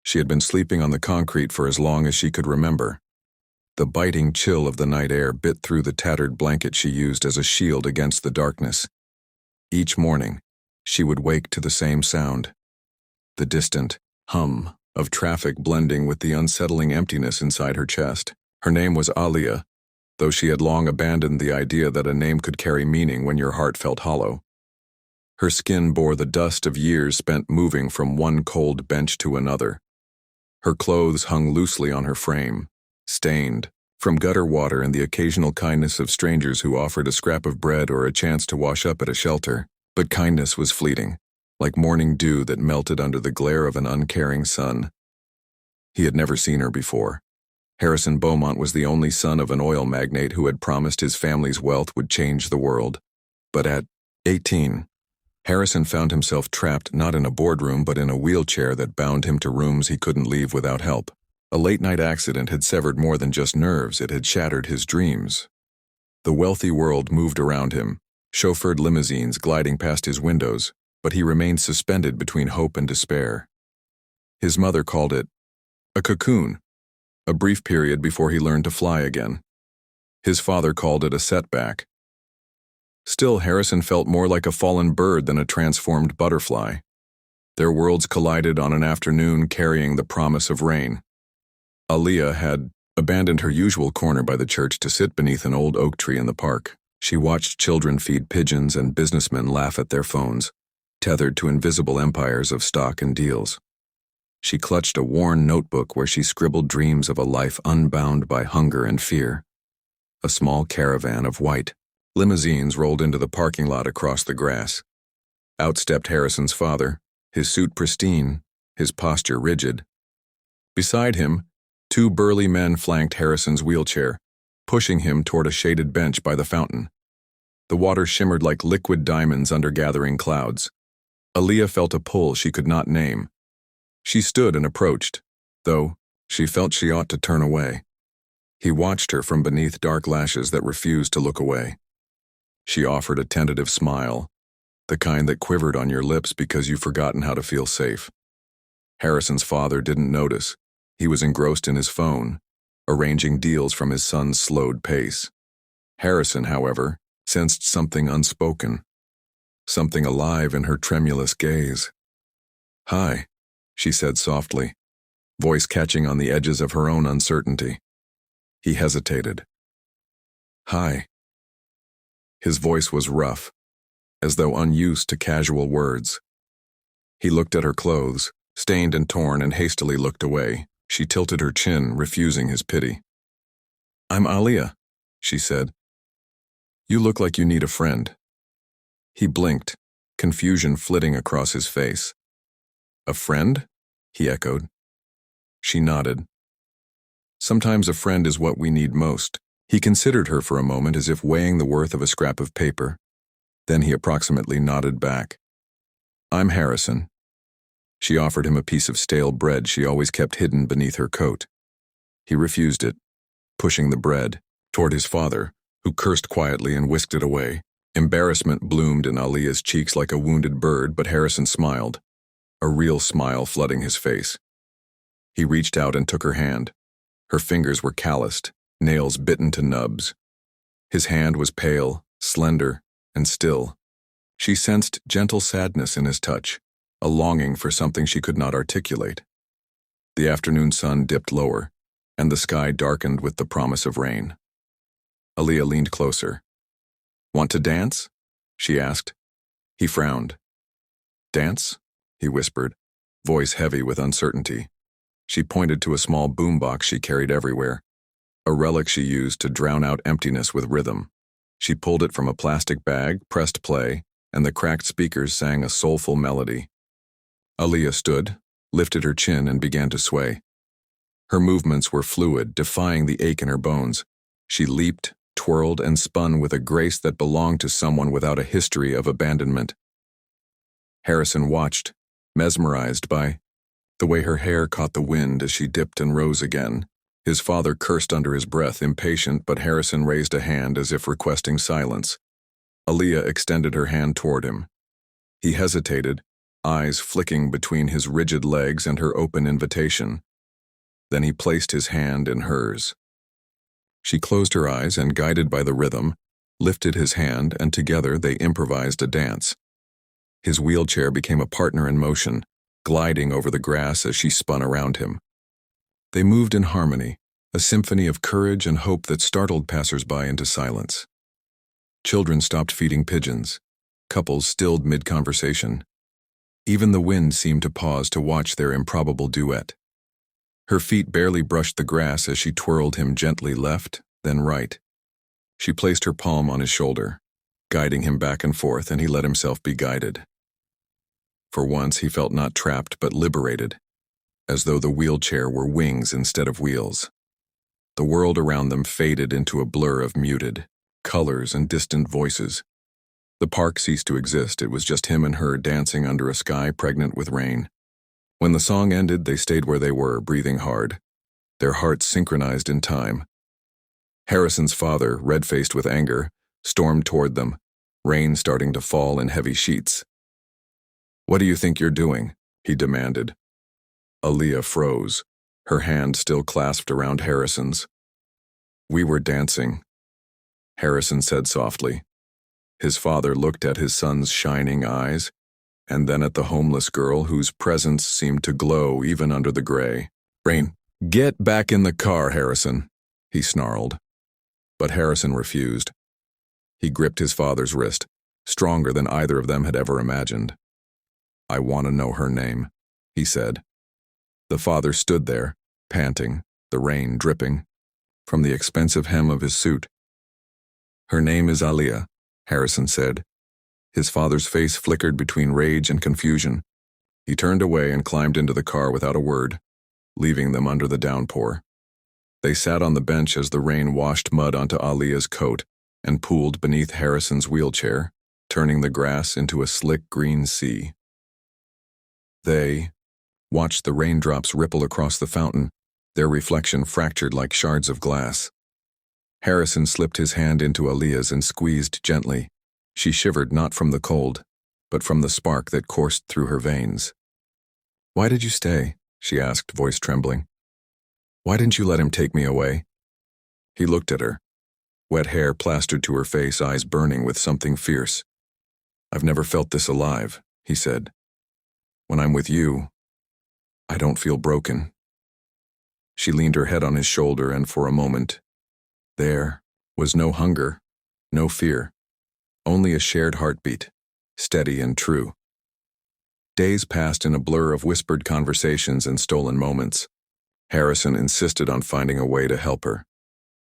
She had been sleeping on the concrete for as long as she could remember. The biting chill of the night air bit through the tattered blanket she used as a shield against the darkness. Each morning, she would wake to the same sound. The distant hum of traffic blending with the unsettling emptiness inside her chest. Her name was Aliyah, though she had long abandoned the idea that a name could carry meaning when your heart felt hollow. Her skin bore the dust of years spent moving from one cold bench to another. Her clothes hung loosely on her frame, stained from gutter water and the occasional kindness of strangers who offered a scrap of bread or a chance to wash up at a shelter. But kindness was fleeting, like morning dew that melted under the glare of an uncaring sun. He had never seen her before. Harrison Beaumont was the only son of an oil magnate who had promised his family's wealth would change the world. But at 18, Harrison found himself trapped not in a boardroom but in a wheelchair that bound him to rooms he couldn't leave without help. A late-night accident had severed more than just nerves, it had shattered his dreams. The wealthy world moved around him, chauffeured limousines gliding past his windows, but he remained suspended between hope and despair. His mother called it a cocoon, a brief period before he learned to fly again. His father called it a setback. Still, Harrison felt more like a fallen bird than a transformed butterfly. Their worlds collided on an afternoon carrying the promise of rain. Aliyah had abandoned her usual corner by the church to sit beneath an old oak tree in the park. She watched children feed pigeons and businessmen laugh at their phones, tethered to invisible empires of stock and deals. She clutched a worn notebook where she scribbled dreams of a life unbound by hunger and fear. A small caravan of white limousines rolled into the parking lot across the grass. Out stepped Harrison's father, his suit pristine, his posture rigid. Beside him, two burly men flanked Harrison's wheelchair, pushing him toward a shaded bench by the fountain. The water shimmered like liquid diamonds under gathering clouds. Aliyah felt a pull she could not name. She stood and approached, though she felt she ought to turn away. He watched her from beneath dark lashes that refused to look away. She offered a tentative smile, the kind that quivered on your lips because you've forgotten how to feel safe. Harrison's father didn't notice. He was engrossed in his phone, arranging deals from his son's slowed pace. Harrison, however, sensed something unspoken, something alive in her tremulous gaze. "Hi," she said softly, voice catching on the edges of her own uncertainty. He hesitated. "Hi." His voice was rough, as though unused to casual words. He looked at her clothes, stained and torn, and hastily looked away. She tilted her chin, refusing his pity. "I'm Aliyah," she said. "You look like you need a friend." He blinked, confusion flitting across his face. "A friend?" he echoed. She nodded. "Sometimes a friend is what we need most." He considered her for a moment as if weighing the worth of a scrap of paper. Then he approximately nodded back. "I'm Harrison." She offered him a piece of stale bread she always kept hidden beneath her coat. He refused it, pushing the bread toward his father, who cursed quietly and whisked it away. Embarrassment bloomed in Aliyah's cheeks like a wounded bird, but Harrison smiled, a real smile flooding his face. He reached out and took her hand. Her fingers were calloused, nails bitten to nubs. His hand was pale, slender, and still. She sensed gentle sadness in his touch, a longing for something she could not articulate. The afternoon sun dipped lower, and the sky darkened with the promise of rain. Aliyah leaned closer. "Want to dance?" she asked. He frowned. "Dance?" he whispered, voice heavy with uncertainty. She pointed to a small boombox she carried everywhere, a relic she used to drown out emptiness with rhythm. She pulled it from a plastic bag, pressed play, and the cracked speakers sang a soulful melody. Aliyah stood, lifted her chin, and began to sway. Her movements were fluid, defying the ache in her bones. She leaped, twirled, and spun with a grace that belonged to someone without a history of abandonment. Harrison watched, mesmerized by the way her hair caught the wind as she dipped and rose again. His father cursed under his breath, impatient, but Harrison raised a hand as if requesting silence. Aliyah extended her hand toward him. He hesitated, eyes flicking between his rigid legs and her open invitation. Then he placed his hand in hers. She closed her eyes and, guided by the rhythm, lifted his hand, and together they improvised a dance. His wheelchair became a partner in motion, gliding over the grass as she spun around him. They moved in harmony, a symphony of courage and hope that startled passers-by into silence. Children stopped feeding pigeons. Couples stilled mid-conversation. Even the wind seemed to pause to watch their improbable duet. Her feet barely brushed the grass as she twirled him gently left, then right. She placed her palm on his shoulder, guiding him back and forth, and he let himself be guided. For once he felt not trapped but liberated, as though the wheelchair were wings instead of wheels. The world around them faded into a blur of muted colors and distant voices. The park ceased to exist. It was just him and her dancing under a sky pregnant with rain. When the song ended, they stayed where they were, breathing hard, their hearts synchronized in time. Harrison's father, red-faced with anger, stormed toward them, rain starting to fall in heavy sheets. "What do you think you're doing?" he demanded. Aaliyah froze, her hand still clasped around Harrison's. "We were dancing," Harrison said softly. His father looked at his son's shining eyes, and then at the homeless girl whose presence seemed to glow even under the gray. "Rain, get back in the car, Harrison," he snarled. But Harrison refused. He gripped his father's wrist, stronger than either of them had ever imagined. "I want to know her name," he said. The father stood there, panting, the rain dripping from the expensive hem of his suit. "Her name is Aaliyah," Harrison said. His father's face flickered between rage and confusion. He turned away and climbed into the car without a word, leaving them under the downpour. They sat on the bench as the rain washed mud onto Aaliyah's coat and pooled beneath Harrison's wheelchair, turning the grass into a slick green sea. They watched the raindrops ripple across the fountain, their reflection fractured like shards of glass. Harrison slipped his hand into Aaliyah's and squeezed gently. She shivered not from the cold, but from the spark that coursed through her veins. "Why did you stay?" she asked, voice trembling. "Why didn't you let him take me away?" He looked at her, wet hair plastered to her face, eyes burning with something fierce. "I've never felt this alive," he said. "When I'm with you, I don't feel broken." She leaned her head on his shoulder, and for a moment, there was no hunger, no fear, only a shared heartbeat, steady and true. Days passed in a blur of whispered conversations and stolen moments. Harrison insisted on finding a way to help her.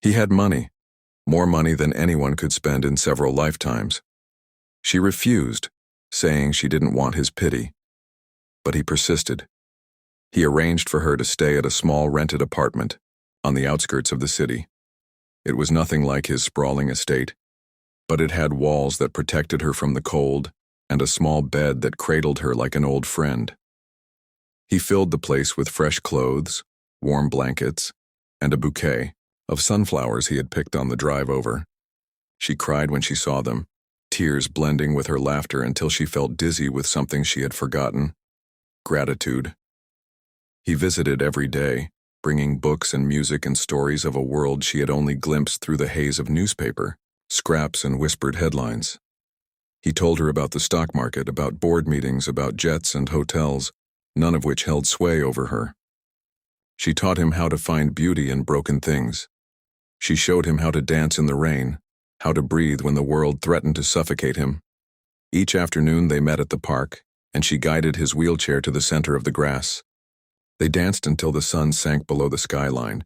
He had money, more money than anyone could spend in several lifetimes. She refused, saying she didn't want his pity. But he persisted. He arranged for her to stay at a small rented apartment on the outskirts of the city. It was nothing like his sprawling estate, but it had walls that protected her from the cold and a small bed that cradled her like an old friend. He filled the place with fresh clothes, warm blankets, and a bouquet of sunflowers he had picked on the drive over. She cried when she saw them, tears blending with her laughter until she felt dizzy with something she had forgotten: gratitude. He visited every day, bringing books and music and stories of a world she had only glimpsed through the haze of newspaper, scraps and whispered headlines. He told her about the stock market, about board meetings, about jets and hotels, none of which held sway over her. She taught him how to find beauty in broken things. She showed him how to dance in the rain, how to breathe when the world threatened to suffocate him. Each afternoon they met at the park, and she guided his wheelchair to the center of the grass. They danced until the sun sank below the skyline,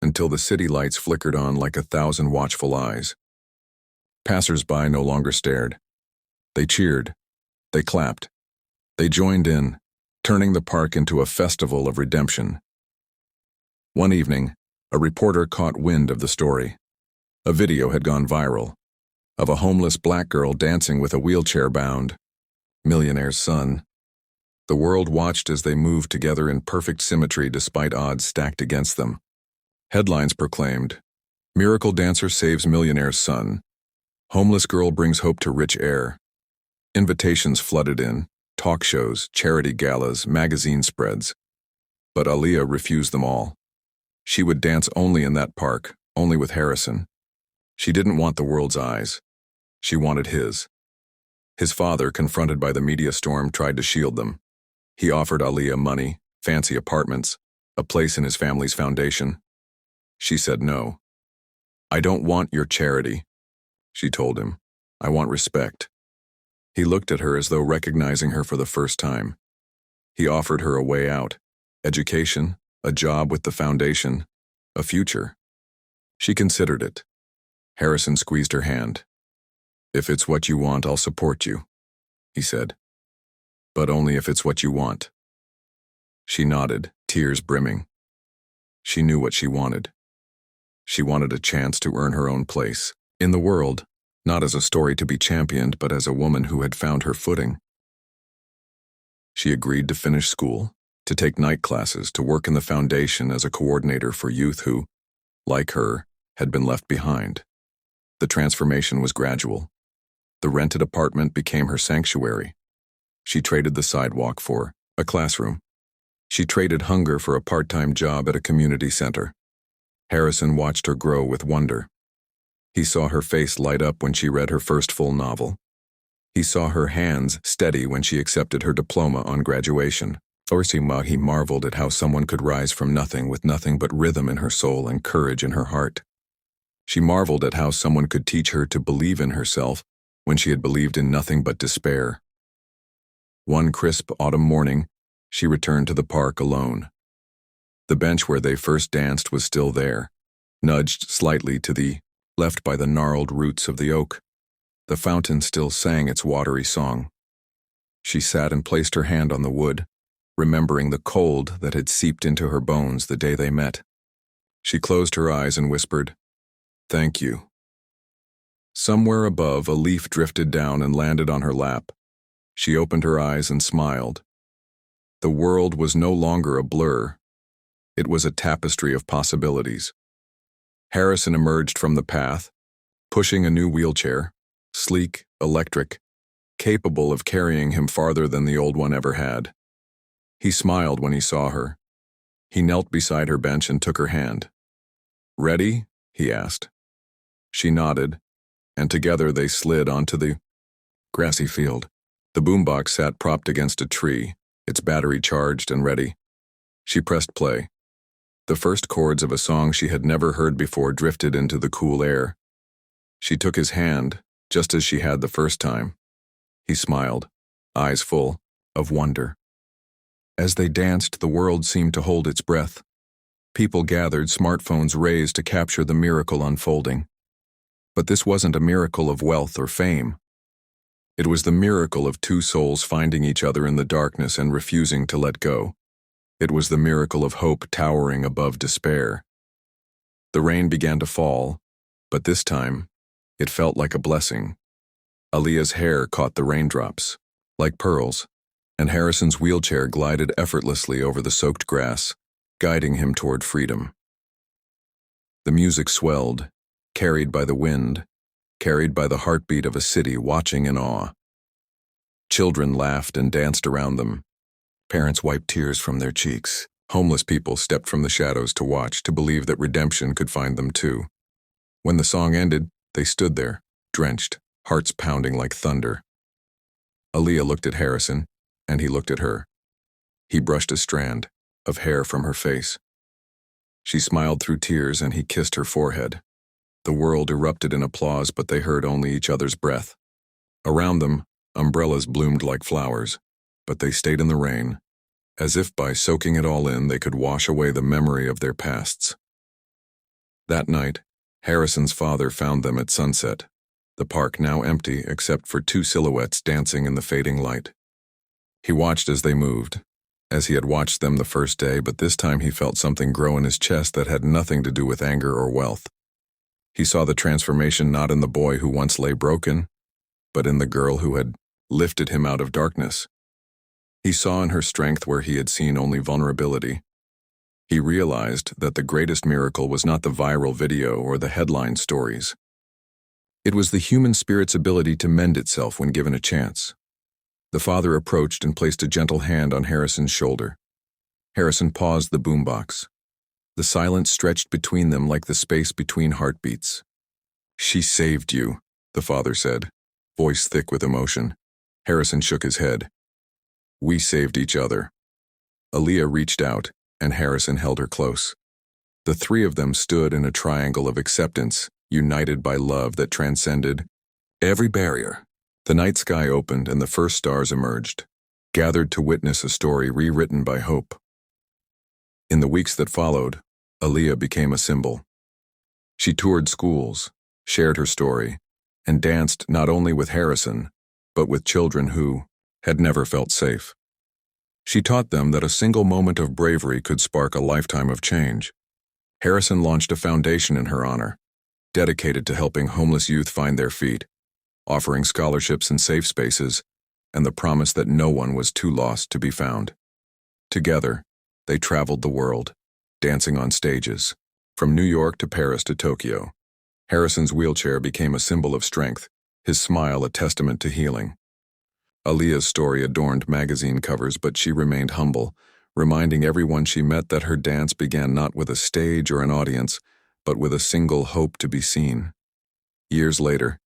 until the city lights flickered on like 1,000 watchful eyes. Passers-by no longer stared. They cheered. They clapped. They joined in, turning the park into a festival of redemption. One evening, a reporter caught wind of the story. A video had gone viral of a homeless black girl dancing with a wheelchair-bound millionaire's son. The world watched as they moved together in perfect symmetry despite odds stacked against them. Headlines proclaimed, "Miracle dancer saves millionaire's son. Homeless girl brings hope to rich heir." Invitations flooded in, talk shows, charity galas, magazine spreads. But Aaliyah refused them all. She would dance only in that park, only with Harrison. She didn't want the world's eyes. She wanted his. His father, confronted by the media storm, tried to shield them. He offered Aaliyah money, fancy apartments, a place in his family's foundation. She said no. "I don't want your charity," she told him. "I want respect." He looked at her as though recognizing her for the first time. He offered her a way out, education, a job with the foundation, a future. She considered it. Harrison squeezed her hand. "If it's what you want, I'll support you," he said. "But only if it's what you want." She nodded, tears brimming. She knew what she wanted. She wanted a chance to earn her own place in the world, not as a story to be championed, but as a woman who had found her footing. She agreed to finish school, to take night classes, to work in the foundation as a coordinator for youth who, like her, had been left behind. The transformation was gradual. The rented apartment became her sanctuary. She traded the sidewalk for a classroom. She traded hunger for a part-time job at a community center. Harrison watched her grow with wonder. He saw her face light up when she read her first full novel. He saw her hands steady when she accepted her diploma on graduation. He marveled at how someone could rise from nothing with nothing but rhythm in her soul and courage in her heart. She marveled at how someone could teach her to believe in herself when she had believed in nothing but despair. One crisp autumn morning, she returned to the park alone. The bench where they first danced was still there, nudged slightly to the left by the gnarled roots of the oak. The fountain still sang its watery song. She sat and placed her hand on the wood, remembering the cold that had seeped into her bones the day they met. She closed her eyes and whispered, "Thank you." Somewhere above, a leaf drifted down and landed on her lap. She opened her eyes and smiled. The world was no longer a blur. It was a tapestry of possibilities. Harrison emerged from the path, pushing a new wheelchair, sleek, electric, capable of carrying him farther than the old one ever had. He smiled when he saw her. He knelt beside her bench and took her hand. "Ready?" he asked. She nodded, and together they slid onto the grassy field. The boombox sat propped against a tree, its battery charged and ready. She pressed play. The first chords of a song she had never heard before drifted into the cool air. She took his hand, just as she had the first time. He smiled, eyes full of wonder. As they danced, the world seemed to hold its breath. People gathered, smartphones raised to capture the miracle unfolding. But this wasn't a miracle of wealth or fame. It was the miracle of two souls finding each other in the darkness and refusing to let go. It was the miracle of hope towering above despair. The rain began to fall, but this time, it felt like a blessing. Aaliyah's hair caught the raindrops, like pearls, and Harrison's wheelchair glided effortlessly over the soaked grass, guiding him toward freedom. The music swelled, carried by the wind, carried by the heartbeat of a city watching in awe. Children laughed and danced around them. Parents wiped tears from their cheeks. Homeless people stepped from the shadows to watch, to believe that redemption could find them too. When the song ended, they stood there, drenched, hearts pounding like thunder. Aaliyah looked at Harrison, and he looked at her. He brushed a strand of hair from her face. She smiled through tears, and he kissed her forehead. The world erupted in applause, but they heard only each other's breath. Around them, umbrellas bloomed like flowers, but they stayed in the rain, as if by soaking it all in they could wash away the memory of their pasts. That night, Harrison's father found them at sunset, the park now empty except for two silhouettes dancing in the fading light. He watched as they moved, as he had watched them the first day, but this time he felt something grow in his chest that had nothing to do with anger or wealth. He saw the transformation not in the boy who once lay broken, but in the girl who had lifted him out of darkness. He saw in her strength where he had seen only vulnerability. He realized that the greatest miracle was not the viral video or the headline stories. It was the human spirit's ability to mend itself when given a chance. The father approached and placed a gentle hand on Harrison's shoulder. Harrison paused the boombox. The silence stretched between them like the space between heartbeats. "She saved you," the father said, voice thick with emotion. Harrison shook his head. "We saved each other." Aaliyah reached out, and Harrison held her close. The three of them stood in a triangle of acceptance, united by love that transcended every barrier. The night sky opened and the first stars emerged, gathered to witness a story rewritten by hope. In the weeks that followed, Aaliyah became a symbol. She toured schools, shared her story, and danced not only with Harrison, but with children who had never felt safe. She taught them that a single moment of bravery could spark a lifetime of change. Harrison launched a foundation in her honor, dedicated to helping homeless youth find their feet, offering scholarships and safe spaces, and the promise that no one was too lost to be found. Together, they traveled the world, dancing on stages, from New York to Paris to Tokyo. Harrison's wheelchair became a symbol of strength, his smile a testament to healing. Aaliyah's story adorned magazine covers, but she remained humble, reminding everyone she met that her dance began not with a stage or an audience, but with a single hope to be seen. Years later,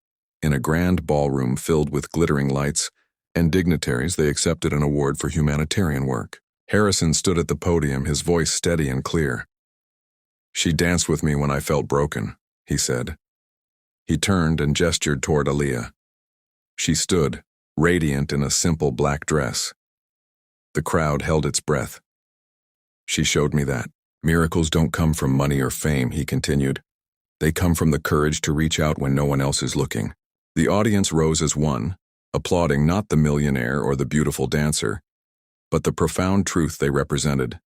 in a grand ballroom filled with glittering lights and dignitaries, they accepted an award for humanitarian work. Harrison stood at the podium, his voice steady and clear. "She danced with me when I felt broken," he said. He turned and gestured toward Aaliyah. She stood, radiant in a simple black dress. The crowd held its breath. "She showed me that miracles don't come from money or fame," he continued. "They come from the courage to reach out when no one else is looking." The audience rose as one, applauding not the millionaire or the beautiful dancer, but the profound truth they represented,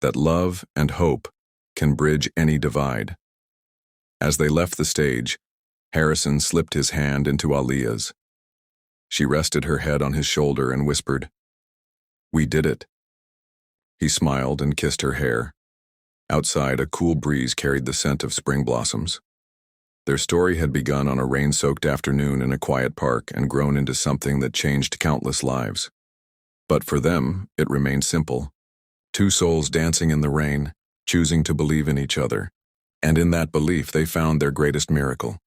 that love and hope can bridge any divide. As they left the stage, Harrison slipped his hand into Aaliyah's. She rested her head on his shoulder and whispered, "We did it." He smiled and kissed her hair. Outside, a cool breeze carried the scent of spring blossoms. Their story had begun on a rain-soaked afternoon in a quiet park and grown into something that changed countless lives. But for them, it remained simple. Two souls dancing in the rain, choosing to believe in each other. And in that belief, they found their greatest miracle.